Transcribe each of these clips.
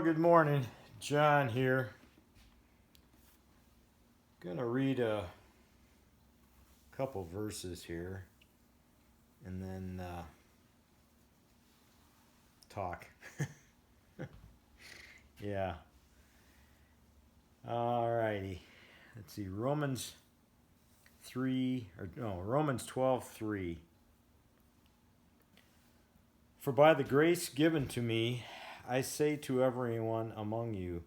Well, good morning. John here. Gonna read a couple verses here and then talk. Yeah. Alrighty. Let's see. Romans 12:3. For by the grace given to me, I say to everyone among you,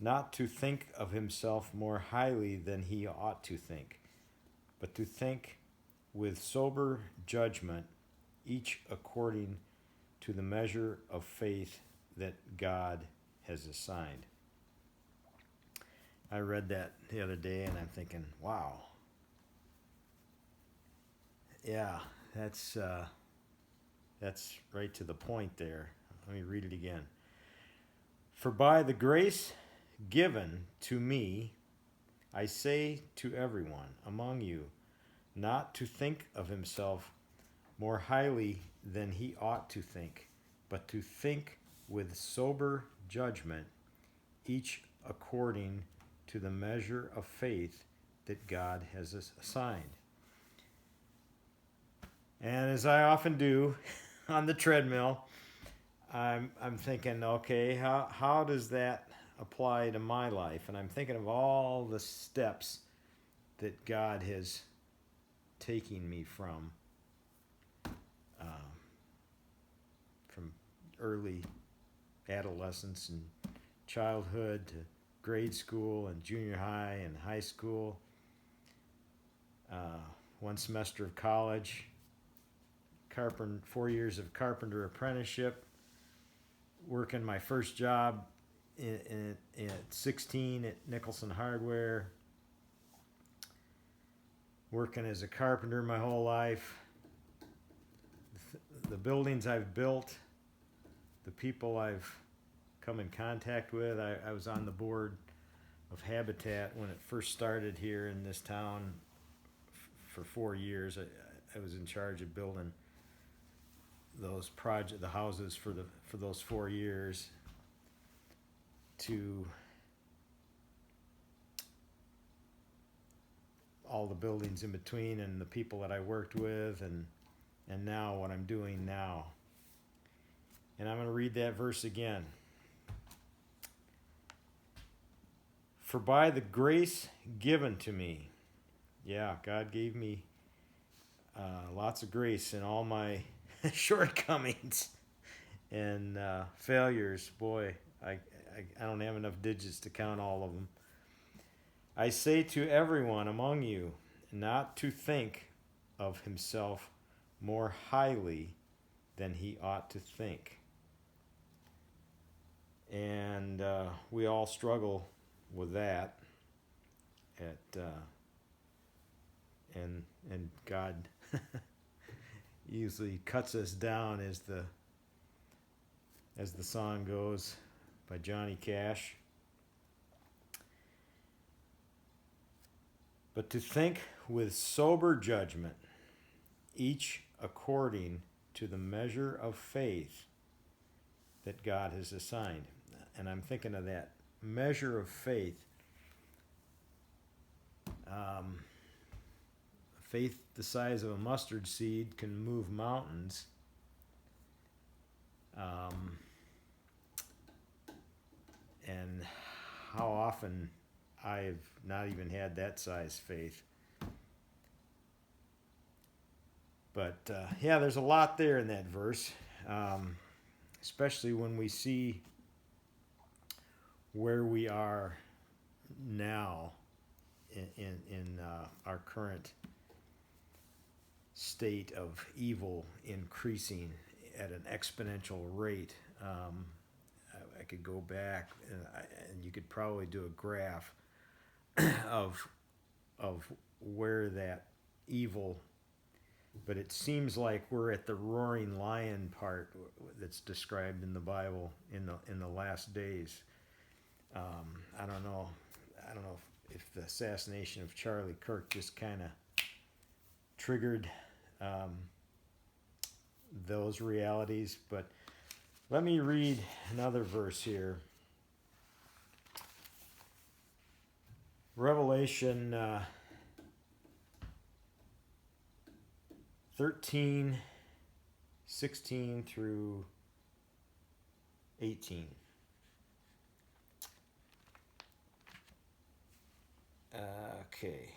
not to think of himself more highly than he ought to think, but to think with sober judgment, each according to the measure of faith that God has assigned. I read that the other day and I'm thinking, wow. Yeah, that's right to the point there. Let me read it again. For by the grace given to me, I say to everyone among you, not to think of himself more highly than he ought to think, but to think with sober judgment, each according to the measure of faith that God has assigned. And as I often do on the treadmill, I'm thinking, okay, how does that apply to my life? And I'm thinking of all the steps that God has taken me from early adolescence and childhood to grade school and junior high and high school, 1 semester of college, 4 years of carpenter apprenticeship, working my first job at 16 at Nicholson Hardware, working as a carpenter my whole life, the buildings I've built, the people I've come in contact with. I was on the board of Habitat when it first started here in this town for 4 years. I was in charge of building the houses for those 4 years, to all the buildings in between and the people that I worked with, and now what I'm doing now. And I'm going to read that verse again. For by the grace given to me, yeah, God gave me lots of grace in all my shortcomings and failures. Boy, I don't have enough digits to count all of them. I say to everyone among you, not to think of himself more highly than he ought to think. And we all struggle with that. And God usually cuts us down, as the song goes by Johnny Cash. But to think with sober judgment, each according to the measure of faith that God has assigned. And I'm thinking of that measure of faith. Faith the size of a mustard seed can move mountains. And how often I've not even had that size faith. But yeah, there's a lot there in that verse, especially when we see where we are now in our current state of evil increasing at an exponential rate. I could go back and you could probably do a graph of where that evil, but it seems like we're at the roaring lion part that's described in the Bible in the last days. I don't know if the assassination of Charlie Kirk just kind of triggered those realities, but let me read another verse here. Revelation 13, 16 through 18. Okay.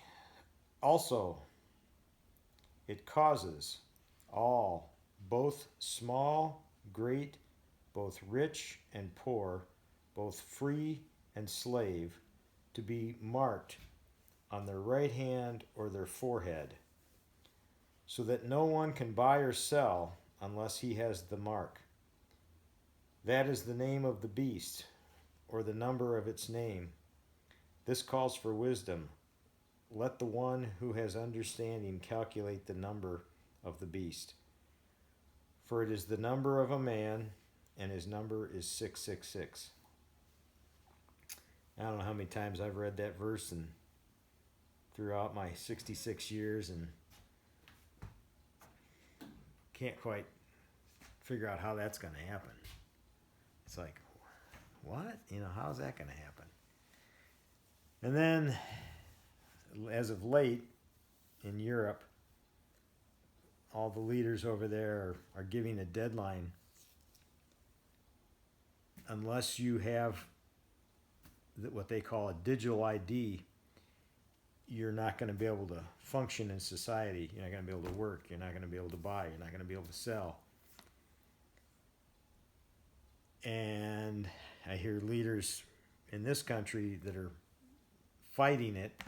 Also, it causes all, both small, great, both rich and poor, both free and slave, to be marked on their right hand or their forehead, so that no one can buy or sell unless he has the mark. That is the name of the beast, or the number of its name. This calls for wisdom. Let the one who has understanding calculate the number of the beast. For it is the number of a man, and his number is 666. I don't know how many times I've read that verse and throughout my 66 years, and can't quite figure out how that's going to happen. It's like, what? How's that going to happen? And then, as of late, in Europe, all the leaders over there are giving a deadline. Unless you have what they call a digital ID, you're not going to be able to function in society. You're not going to be able to work. You're not going to be able to buy. You're not going to be able to sell. And I hear leaders in this country that are fighting it,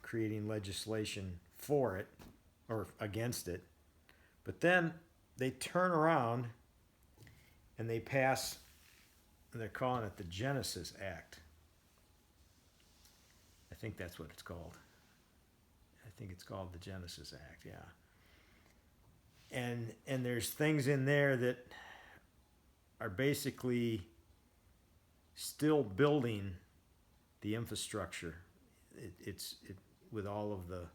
creating legislation for it or against it. But then they turn around and they pass, and they're calling it the Genesis Act. I think that's what it's called. I think it's called the Genesis Act, yeah. And there's things in there that are basically still building the infrastructure. It's with all of the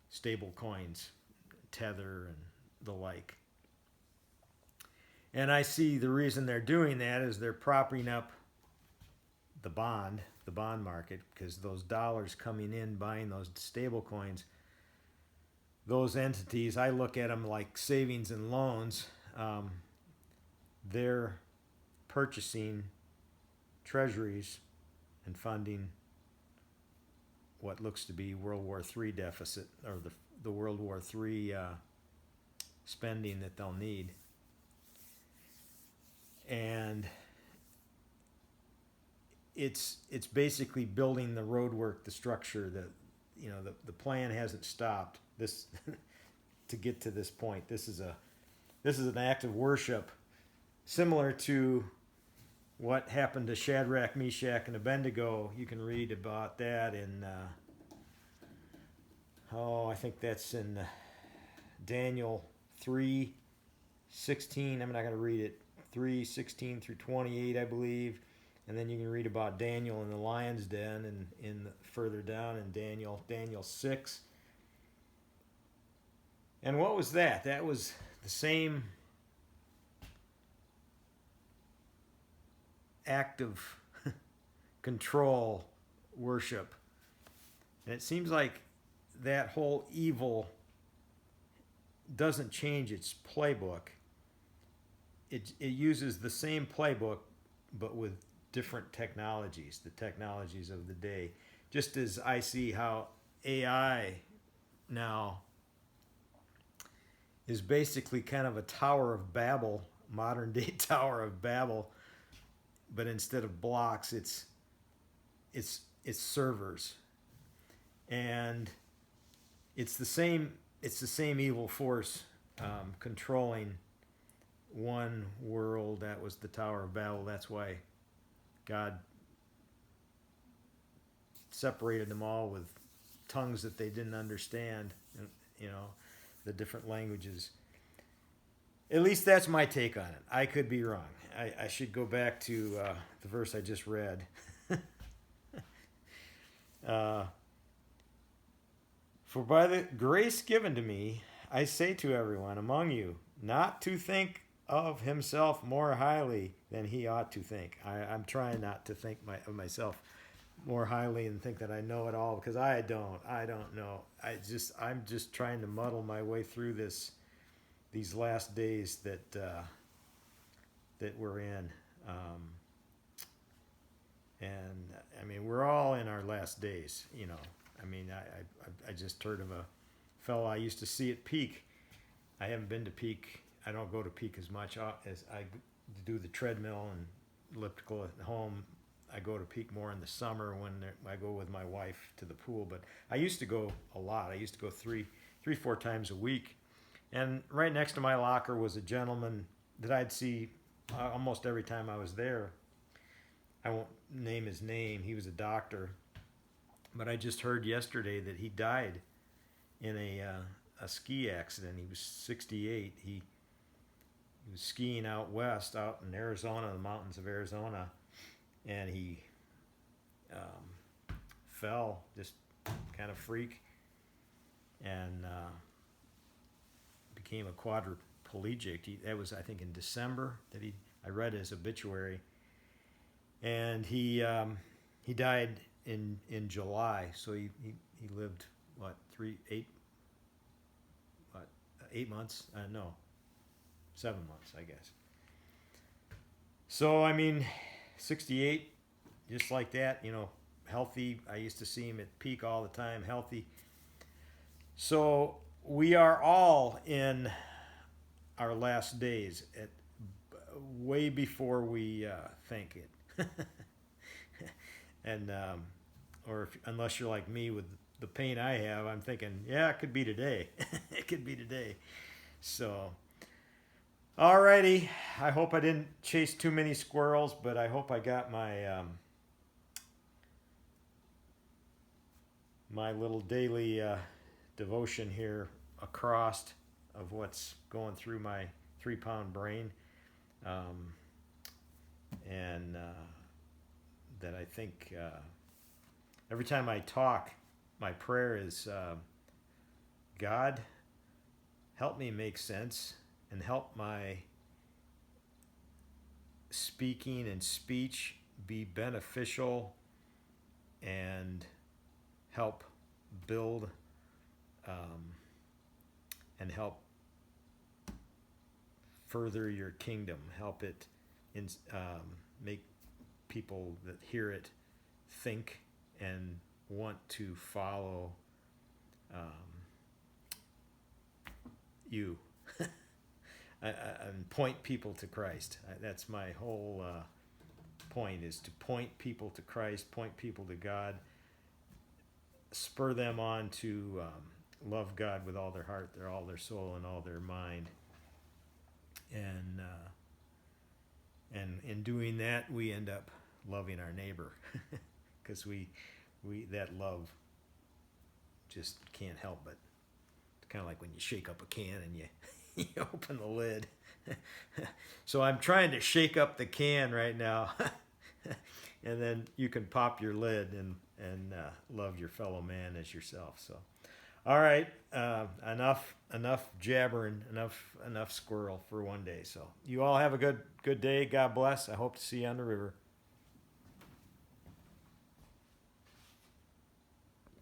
stable coins, Tether and the like. And I see the reason they're doing that is they're propping up the bond market, because those dollars coming in, buying those stable coins, those entities, I look at them like savings and loans. They're purchasing treasuries and funding what looks to be World War III deficit, or the World War III spending that they'll need. And it's basically building the roadwork, the structure. The plan hasn't stopped. This to get to this point. This is an act of worship, similar to what happened to Shadrach, Meshach, and Abednego. You can read about that in I think that's in Daniel 3:16. I'm not going to read it. 3:16 through 28, I believe. And then you can read about Daniel in the lion's den, and further down in Daniel 6. And what was that? That was the same act of control, worship. And it seems like that whole evil doesn't change its playbook. It uses the same playbook, but with different technologies, the technologies of the day. Just as I see how AI now is basically kind of a Tower of Babel, modern day Tower of Babel, but instead of blocks, it's servers, and it's the same evil force controlling one world. That was the Tower of Babel. That's why God separated them all with tongues that they didn't understand, and the different languages. At least that's my take on it. I could be wrong. I should go back to the verse I just read. For by the grace given to me, I say to everyone among you, not to think of himself more highly than he ought to think. I'm trying not to think of myself more highly and think that I know it all, because I don't. I don't know. I'm just trying to muddle my way through these last days that we're in. And I mean, we're all in our last days, you know. I mean, I just heard of a fellow I used to see at Peak. I haven't been to Peak. I don't go to Peak as much as I do the treadmill and elliptical at home. I go to Peak more in the summer when I go with my wife to the pool. But I used to go a lot. I used to go three, 4 times a week. And right next to my locker was a gentleman that I'd see almost every time I was there. I won't name his name. He was a doctor. But I just heard yesterday that he died in a ski accident. He was 68. He was skiing out west, out in Arizona, the mountains of Arizona, and he fell, just kind of freak, and became a quadriplegic. That was, I think, in December that I read his obituary, and he died in July. So he lived what 8 months? No, 7 months, I guess. So I mean, 68, just like that, you know, healthy. I used to see him at Peak all the time, healthy. So we are all in our last days, at way before we think it. And unless you're like me with the pain I have, I'm thinking, yeah, it could be today. It could be today. So, alrighty. I hope I didn't chase too many squirrels, but I hope I got my my little daily devotion here across of what's going through my 3-pound brain, and that I think every time I talk, my prayer is, God, help me make sense and help my speaking and speech be beneficial and help build and help further your kingdom. Help it make people that hear it think and want to follow you. And point people to Christ. That's my whole point, is to point people to Christ, point people to God, spur them on to love God with all their heart, all their soul, and all their mind. And in doing that, we end up loving our neighbor, because we that love just can't help but, kind of like when you shake up a can and you open the lid. So I'm trying to shake up the can right now, and then you can pop your lid and love your fellow man as yourself. So, all right, enough jabbering, enough squirrel for one day. So you all have a good day. God bless. I hope to see you on the river.